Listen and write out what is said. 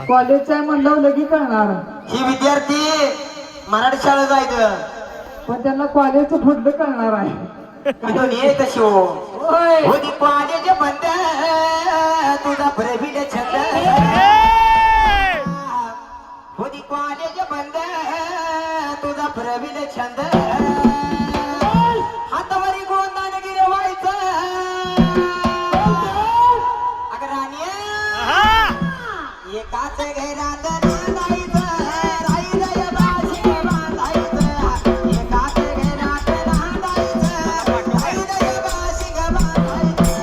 कॉलेजचा आहे म्हणलं लगी कळणार. ही विद्यार्थी मराठी शाळेत जायचं पण त्यांना कॉलेजचं पुढलं कळणार आहे. दोन्ही तशी हो होय होती कॉलेज बंद तुझा प्रवीण छंद होती कॉलेज बंद तुझा प्रवीण छंद हातावरी गोंदान गिरवायचं अगं राणी एकाच घरात नांदायचं राहिलंय बाशी बांधायचं एकाच घरात नांदायचं राहिलंय बाशी बांधायचं